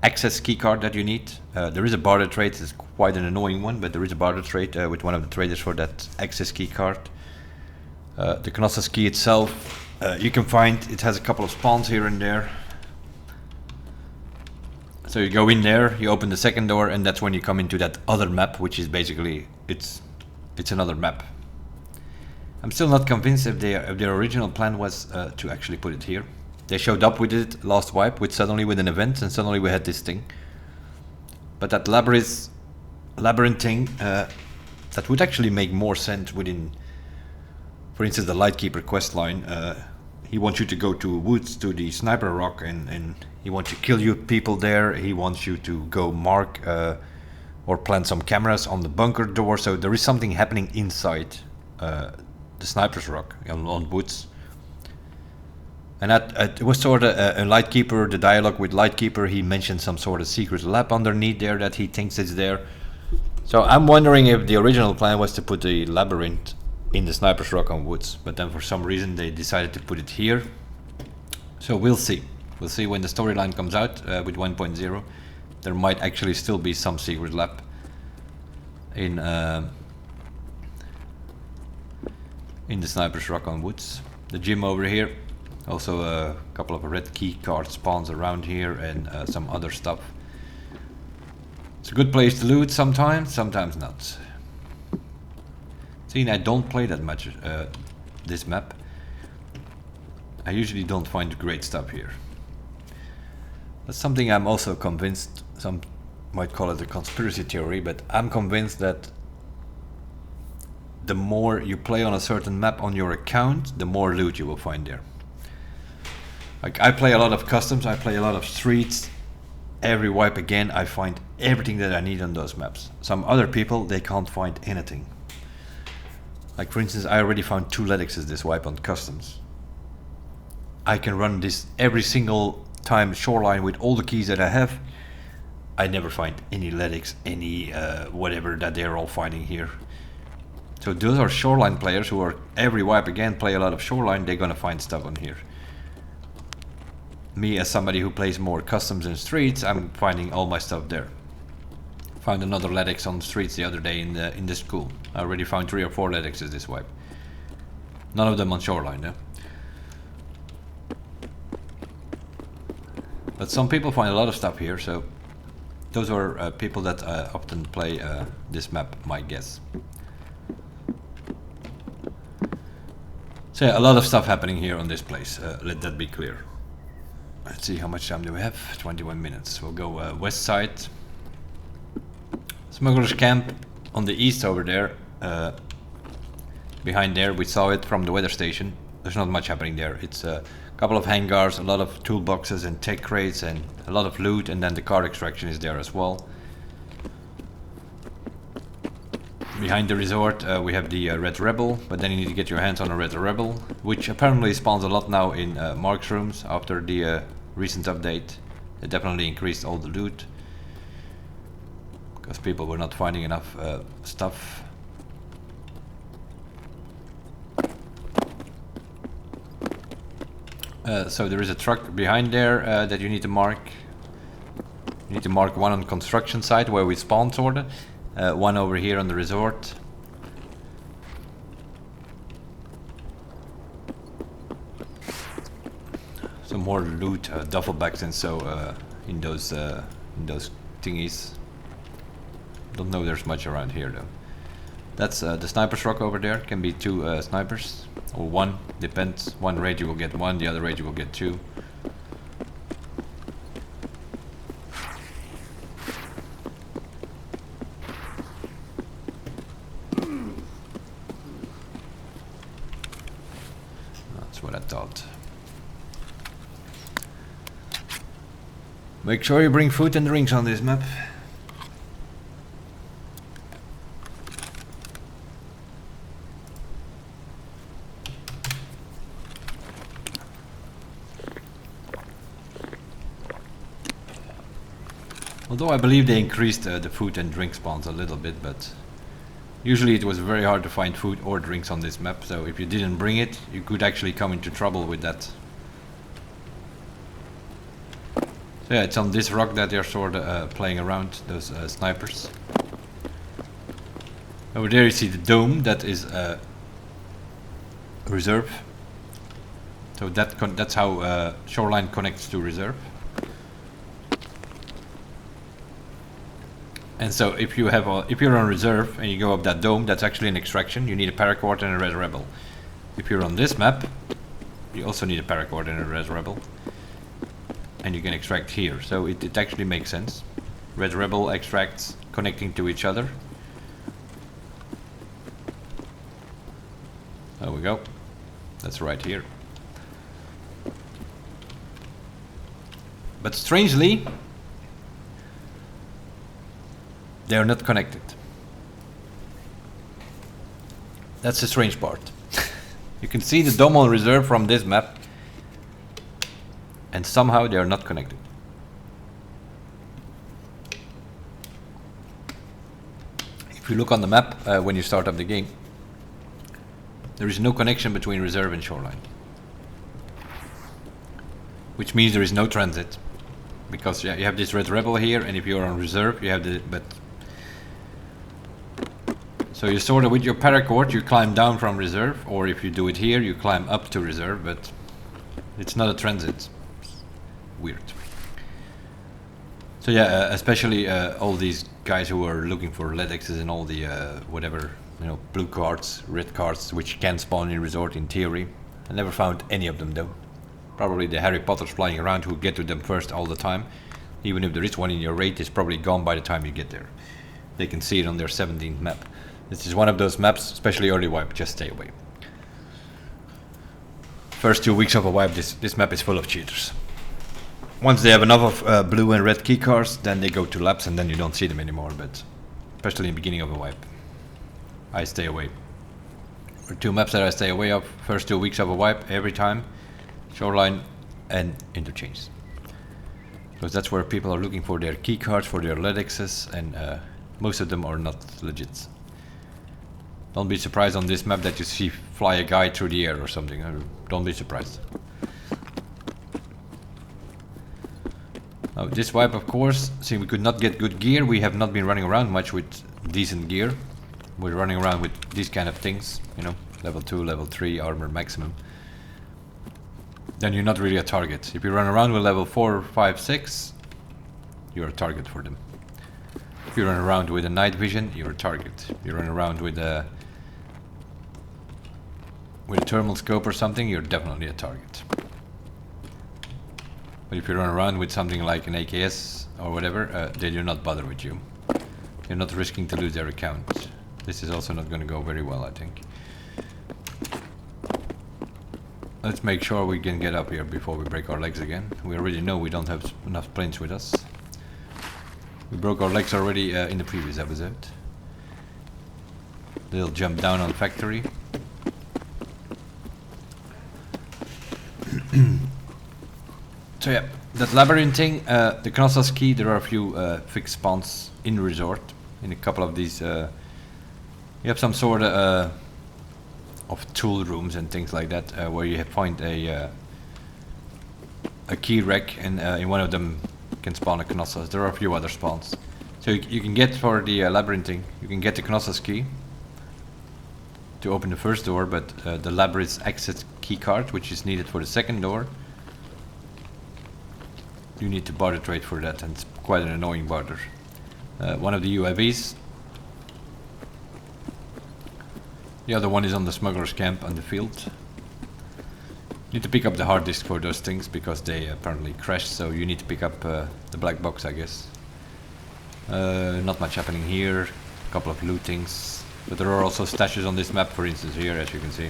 access key card that you need. There is a barter trade. It's quite an annoying one, but there is a barter trade with one of the traders for that access key card. The Knossos key itself, you can find. It has a couple of spawns here and there. So you go in there, you open the second door, and that's when you come into that other map, which is basically it's another map. I'm still not convinced if their original plan was to actually put it here. They showed up with it last wipe with an event, and suddenly we had this thing. But that labyrinth thing, that would actually make more sense within, for instance, the Lightkeeper quest line. He wants you to go to woods to the sniper rock, and he wants to kill you people there. He wants you to go mark or plant some cameras on the bunker door. So there is something happening inside the sniper's rock on woods. And it was sort of a Lightkeeper, the dialogue with Lightkeeper, he mentioned some sort of secret lab underneath there that he thinks is there. So I'm wondering if the original plan was to put the labyrinth in the sniper's rock on woods, but then for some reason they decided to put it here. So we'll see. We'll see when the storyline comes out with 1.0. There might actually still be some secret lab in the sniper's rock on woods. The gym over here. Also a couple of red key card spawns around here and some other stuff. It's a good place to loot sometimes, sometimes not. Seeing I don't play that much this map, I usually don't find great stuff here. That's something I'm also convinced, some might call it a conspiracy theory, but I'm convinced that the more you play on a certain map on your account, the more loot you will find there. Like I play a lot of customs, I play a lot of streets. Every wipe again, I find everything that I need on those maps. Some other people, they can't find anything. Like for instance, I already found 2 Ledixes this wipe on customs. I can run this every single time Shoreline with all the keys that I have. I never find any Ledix, any whatever that they're all finding here. So those are Shoreline players who are every wipe again play a lot of Shoreline, they're gonna find stuff on here. Me as somebody who plays more customs and streets, I'm finding all my stuff there. Found another Ledix on the streets the other day in the school. I already found 3 or 4 Ledixes this wipe. None of them on Shoreline, though. But some people find a lot of stuff here, so those are people that often play this map, my guess. So yeah, a lot of stuff happening here on this place, let that be clear. Let's see, how much time do we have? 21 minutes. We'll go west side. Smuggler's camp on the east over there. Behind there, we saw it from the weather station. There's not much happening there. It's a couple of hangars, a lot of toolboxes and tech crates and a lot of loot, and then the car extraction is there as well. Behind the resort we have the Red Rebel, but then you need to get your hands on a Red Rebel, which apparently spawns a lot now in Mark's rooms after the recent update. It definitely increased all the loot, because people were not finding enough stuff. So there is a truck behind there that you need to mark. You need to mark one on construction site where we spawn, sorta. One over here on the resort. Some more loot, duffel bags and so in those thingies. Don't know there's much around here though. That's the sniper's rock over there. Can be two snipers or one, depends. One raid you will get one, the other raid you will get two. What I thought. Make sure you bring food and drinks on this map. Although I believe they increased the food and drink spawns a little bit, but usually it was very hard to find food or drinks on this map, so if you didn't bring it, you could actually come into trouble with that. So yeah, it's on this rock that they're sort of playing around, those snipers. Over there you see the dome, that is reserve. So that's how Shoreline connects to reserve. And so if you have if you're on reserve and you go up that dome, that's actually an extraction. You need a paracord and a Red Rebel. If you're on this map, you also need a paracord and a Red Rebel. And you can extract here. So it actually makes sense. Red Rebel extracts connecting to each other. There we go. That's right here. But strangely, they are not connected. That's the strange part. You can see the dome on reserve from this map, and somehow they are not connected. If you look on the map when you start up the game, there is no connection between reserve and Shoreline, which means there is no transit, because yeah, you have this Red Rebel here, and if you're on reserve, you have the so you sort of, with your paracord, you climb down from reserve, or if you do it here, you climb up to reserve, but it's not a transit. Weird. So yeah, especially all these guys who are looking for LEDXs and all the whatever, you know, blue cards, red cards, which can spawn in resort in theory. I never found any of them though. Probably the Harry Potters flying around who get to them first all the time. Even if there is one in your raid, it's probably gone by the time you get there. They can see it on their 17th map. This is one of those maps, especially early wipe, just stay away. First 2 weeks of a wipe, this map is full of cheaters. Once they have enough of blue and red key cards, then they go to labs and then you don't see them anymore, but especially in the beginning of a wipe, I stay away. There are two maps that I stay away of, first 2 weeks of a wipe, every time, Shoreline and Interchange. Because that's where people are looking for their key cards, for their LEDXs, and most of them are not legit. Don't be surprised on this map that you see fly a guy through the air or something. Don't be surprised. Now this wipe, of course, since we could not get good gear, we have not been running around much with decent gear. We're running around with these kind of things, you know, level 2, level 3 armor maximum. then you're not really a target. If you run around with level 4, 5, 6, you're a target for them. If you run around with a night vision, you're a target. If you run around with a thermal scope or something, you're definitely a target. But if you run around with something like an AKS or whatever, they do not bother with you. You're not risking to lose their account. This is also not going to go very well, I think. Let's make sure we can get up here before we break our legs again. We already know we don't have enough planes with us. We broke our legs already in the previous episode. They'll jump down on factory. So yeah, that labyrinth thing, the Knossos key, there are a few fixed spawns in resort. In a couple of these, you have some sort of tool rooms and things like that, where you find a key rack, and in one of them can spawn a Knossos. There are a few other spawns. So you can get for the labyrinth thing, you can get the Knossos key to open the first door, but the labyrinth exit key card, which is needed for the second door, you need to barter trade for that, and it's quite an annoying barter. One of the UAVs. The other one is on the smuggler's camp on the field. You need to pick up the hard disk for those things because they apparently crashed, so you need to pick up the black box, I guess. Not much happening here. A couple of loot things. But there are also stashes on this map, for instance, here, as you can see.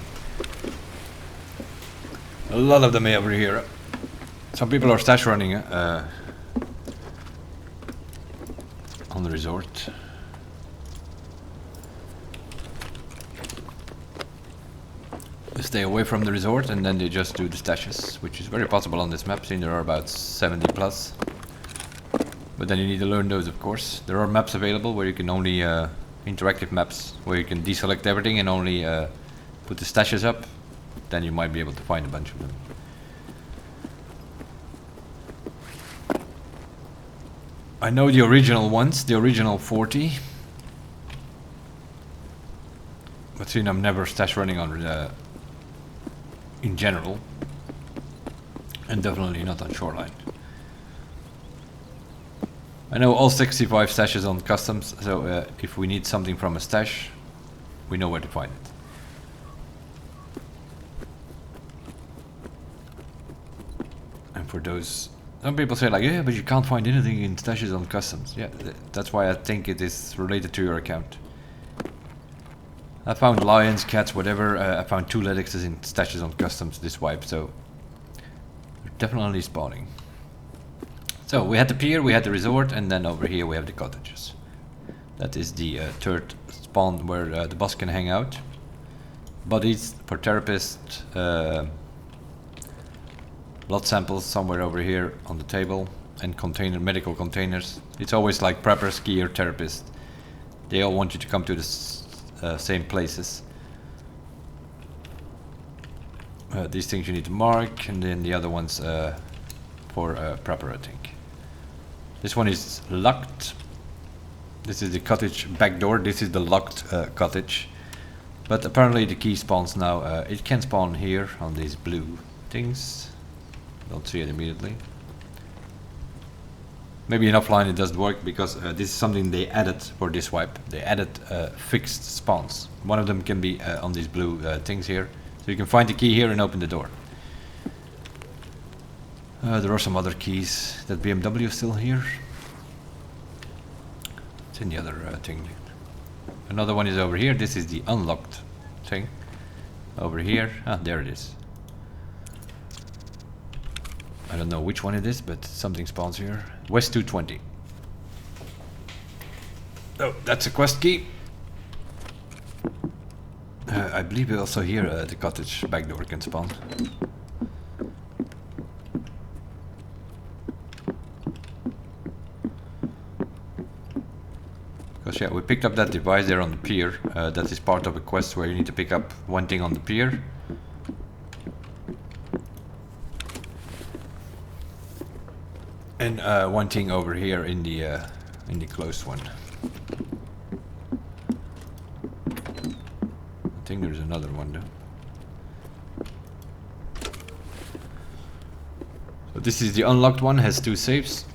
A lot of them over here. Some people are stash running on the resort. They stay away from the resort and then they just do the stashes, which is very possible on this map, since there are about 70 plus. But then you need to learn those, of course. There are maps available where you can only interactive maps where you can deselect everything and only put the stashes up. Then you might be able to find a bunch of them. I know the original ones, the original 40. But since I'm never stash running on in general, and definitely not on Shoreline. I know all 65 stashes on customs, so if we need something from a stash, we know where to find it. And for those, some people say like, yeah, but you can't find anything in stashes on customs. Yeah, that's why I think it is related to your account. I found lions, cats, whatever. I found 2 Ledexes in stashes on customs this wipe, so they're definitely spawning. So we had the pier, we had the resort, and then over here we have the cottages. That is the third spawn where the boss can hang out. Bodies for therapists, blood samples somewhere over here on the table, and medical containers. It's always like prepper, skier, therapist. They all want you to come to the same places. These things you need to mark, and then the other ones for prepper, I think. This one is locked. This is the cottage back door. This is the locked cottage. But apparently the key spawns now. It can spawn here on these blue things. Don't see it immediately. Maybe in offline it doesn't work because this is something they added for this wipe. They added fixed spawns. One of them can be on these blue things here. So you can find the key here and open the door. There are some other keys. That BMW is still here. It's in the other thing. Another one is over here. This is the unlocked thing. Over here. Ah, there it is. I don't know which one it is, but something spawns here. West 220. Oh, that's a quest key. I believe also here the cottage back door can spawn. Because yeah, we picked up that device there on the pier. That is part of a quest where you need to pick up one thing on the pier. And one thing over here in the closed one. I think there's another one though. this is the unlocked one, has 2 safes.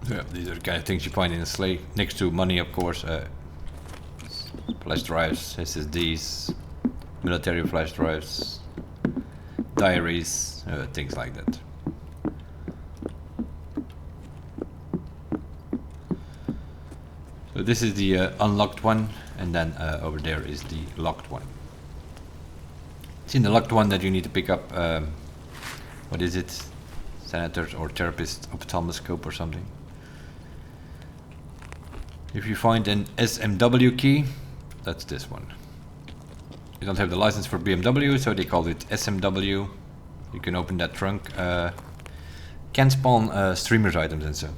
So yeah, these are the kind of things you find in a sleigh, next to money of course. Flash drives, SSDs, military flash drives, diaries, things like that. So this is the unlocked one, and then over there is the locked one. It's in the locked one that you need to pick up, what is it? Senator's or therapist ophthalmoscope or something. If you find an SMW key, that's this one. You don't have the license for BMW, so they call it SMW. You can open that trunk. Can spawn streamers items and so.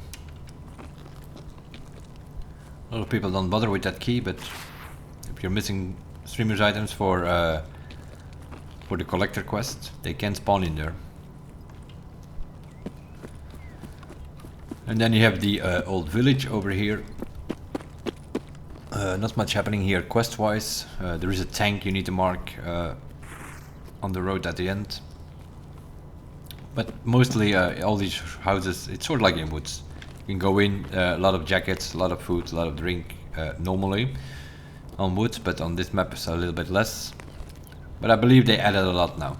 A lot of people don't bother with that key, but if you're missing streamers items for the collector quest, they can spawn in there. And then you have the old village over here. Not much happening here quest-wise. There is a tank you need to mark on the road at the end. But mostly all these houses, it's sort of like in woods. You can go in, a lot of jackets, a lot of food, a lot of drink normally on woods, but on this map it's a little bit less. But I believe they added a lot now.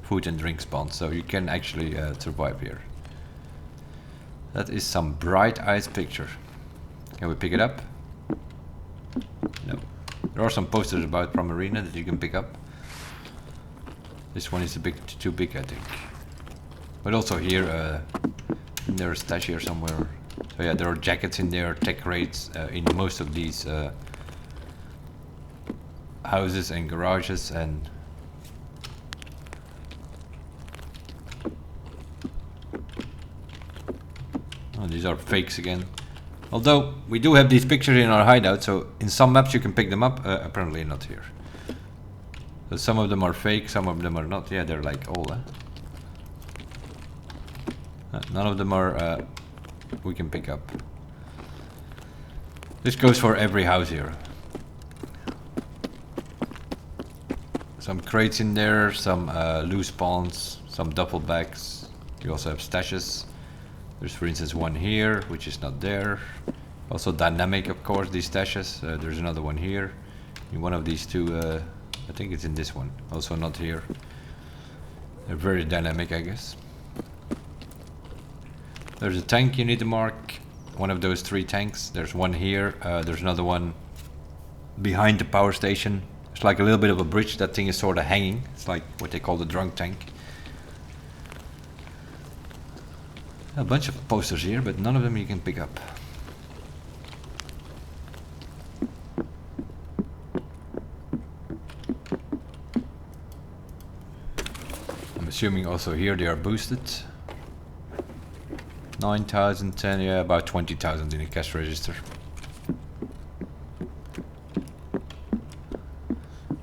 Food and drink spawns, so you can actually survive here. That is some bright eyes picture. Can we pick it up? No. There are some posters about from Arena that you can pick up. This one is a bit too big, I think. But also here, there's a stash here somewhere. So yeah, there are jackets in there, tech crates in most of these houses and garages, and oh, these are fakes again. Although we do have these pictures in our hideout, so in some maps you can pick them up. Apparently not here. So some of them are fake, some of them are not. Yeah, they're like all. None of them are we can pick up. This goes for every house here. Some crates in there, some loose spawns, some duffel bags. You also have stashes. There's for instance one here, which is not there. Also dynamic, of course, these stashes. There's another one here. In one of these two, I think it's in this one. Also not here. They're very dynamic, I guess. There's a tank you need to mark. One of those 3 tanks. There's one here. There's another one behind the power station. It's like a little bit of a bridge. That thing is sort of hanging. It's like what they call the drunk tank. A bunch of posters here, but none of them you can pick up. I'm assuming also here they are boosted. 9,000, 10, yeah, about 20,000 in the cash register.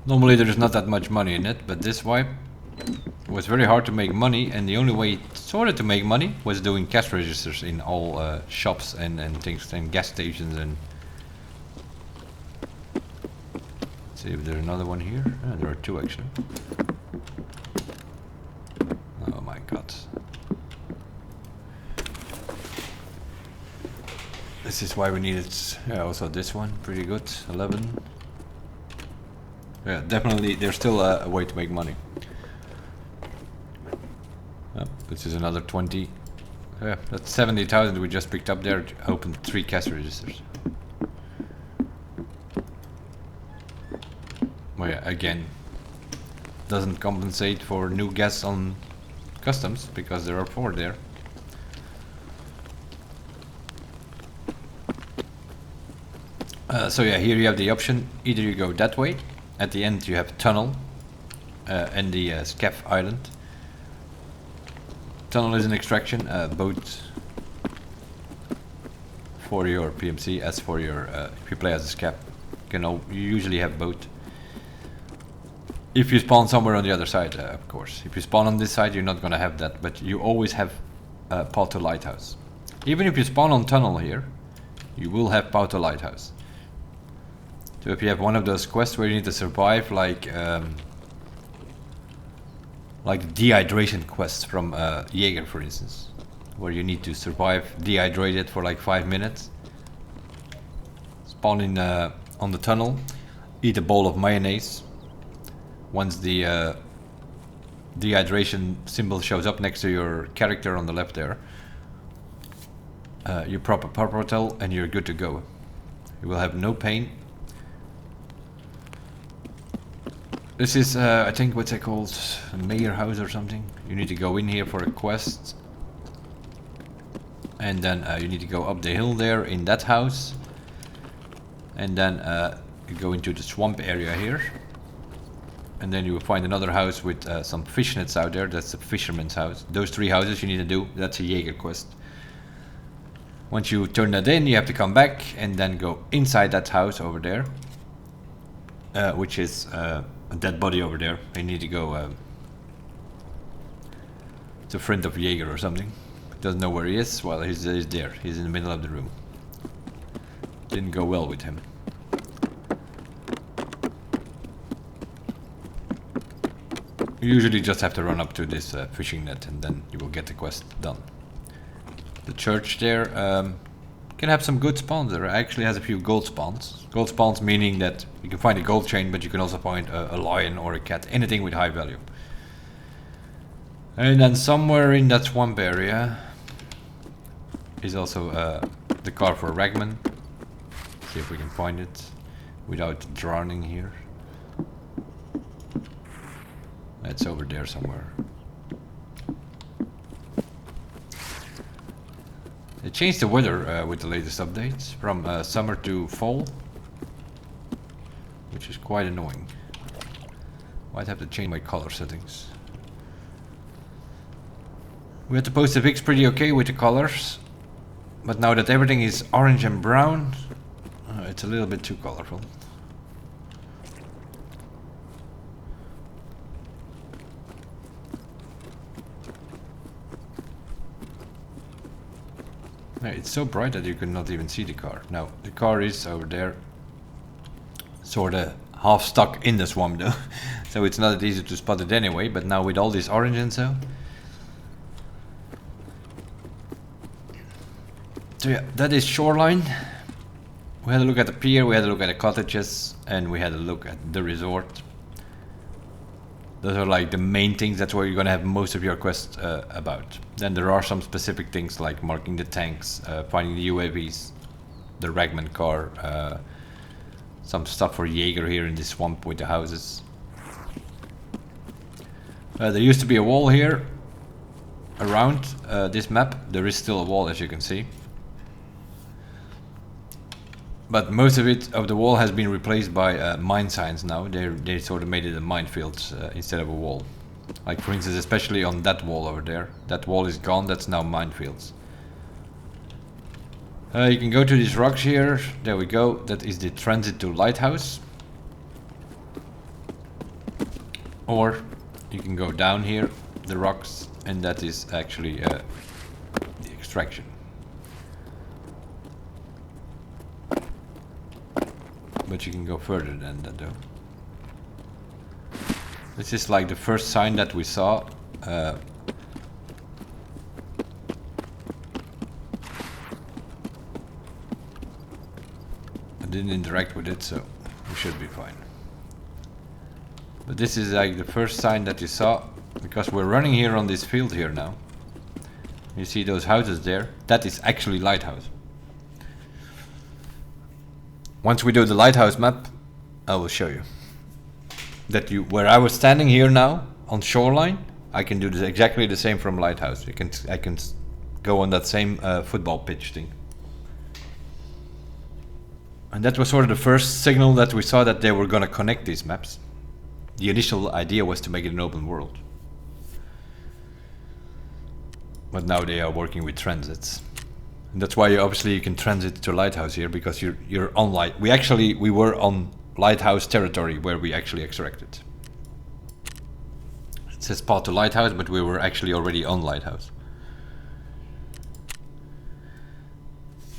Normally there's not that much money in it, but this wipe was very hard to make money, and the only way sort of to make money was doing cash registers in all shops and things, and gas stations. And let's see if there's another one here. There are 2 actually. Oh my god. This is why we needed, yeah, also this one, pretty good, 11. Yeah, definitely there's still a way to make money. This is another 20. Yeah, that's 70,000 we just picked up there. Opened 3 cash registers. Well, yeah, again, doesn't compensate for new gas on customs because there are 4 there. So yeah, here you have the option. Either you go that way. At the end you have a tunnel and the Scav Island. Tunnel is an extraction, boat for your PMC. As for your, if you play as a Scav, you usually have boat. If you spawn somewhere on the other side, of course. If you spawn on this side, you're not gonna have that, but you always have Pauto Lighthouse. Even if you spawn on tunnel here, you will have Pauto Lighthouse. So if you have one of those quests where you need to survive, like like dehydration quests from Jaeger, for instance, where you need to survive dehydrated for like 5 minutes. Spawn in on the tunnel, eat a bowl of mayonnaise. Once the dehydration symbol shows up next to your character on the left there, you prop a pop bottle and you're good to go. You will have no pain. This is, I think, what's it called? A mayor house or something. You need to go in here for a quest. And then you need to go up the hill there in that house. And then you go into the swamp area here. And then you will find another house with some fish nets out there. That's the fisherman's house. Those 3 houses you need to do. That's a Jaeger quest. Once you turn that in, you have to come back and then go inside that house over there. Which is a dead body over there. You need to go to a friend of Jaeger or something. Doesn't know where he is. Well, he's there. He's in the middle of the room. Didn't go well with him. You usually just have to run up to this fishing net and then you will get the quest done. The church there can have some good spawns. There actually has a few gold spawns. Gold spawns meaning that you can find a gold chain, but you can also find a lion or a cat, anything with high value. And then somewhere in that swamp area is also the car for Ragman. See if we can find it without drowning here. It's over there somewhere. They changed the weather with the latest updates from summer to fall, which is quite annoying. Might have to change my color settings. We had to post the VIX pretty okay with the colors, but now that everything is orange and brown, it's a little bit too colorful. It's so bright that you cannot even see the car. Now, the car is over there, sort of half stuck in the swamp though, so it's not that easy to spot it anyway, but now with all this orange and so. So yeah, that is Shoreline. We had a look at the pier, we had a look at the cottages, and we had a look at the resort. Those are like the main things. That's where you're gonna have most of your quests about. Then there are some specific things like marking the tanks, finding the UAVs, the Ragman car, some stuff for Jaeger here in this swamp with the houses. There used to be a wall here around this map. There is still a wall, as you can see. But most of the wall has been replaced by mine signs now. They sort of made it a minefield instead of a wall. Like for instance, especially on that wall over there. That wall is gone, that's now minefields. You can go to these rocks here. There we go. That is the transit to lighthouse. Or you can go down here, the rocks, and that is actually the extraction. But you can go further than that though. This is like the first sign that we saw. I didn't interact with it, so we should be fine. But this is like the first sign that you saw, because we're running here on this field here now. You see those houses there? That is actually lighthouse. Once we do the lighthouse map, I will show you that where I was standing here now on Shoreline, I can do this exactly the same from lighthouse. I can go on that same football pitch thing. And that was sort of the first signal that we saw that they were going to connect these maps. The initial idea was to make it an open world, but now they are working with transits. And that's why obviously you can transit to lighthouse here, because you're on light. We were on lighthouse territory where we actually extracted. It says path to lighthouse, but we were actually already on lighthouse.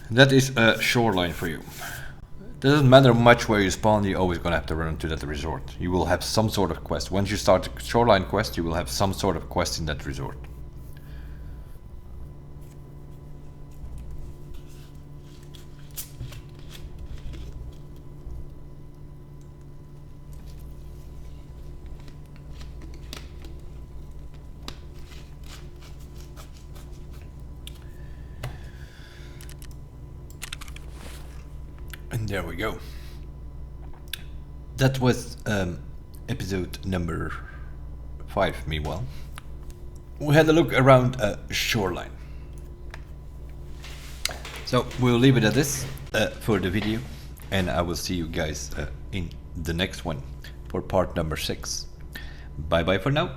That is a Shoreline for you. Doesn't matter much where you spawn, you're always gonna have to run to that resort. You will have some sort of quest. Once you start the Shoreline quest, you will have some sort of quest in that resort. And there we go. That was episode number 5, meanwhile. We had a look around Shoreline. So we'll leave it at this for the video, and I will see you guys in the next one for part number 6. Bye bye for now.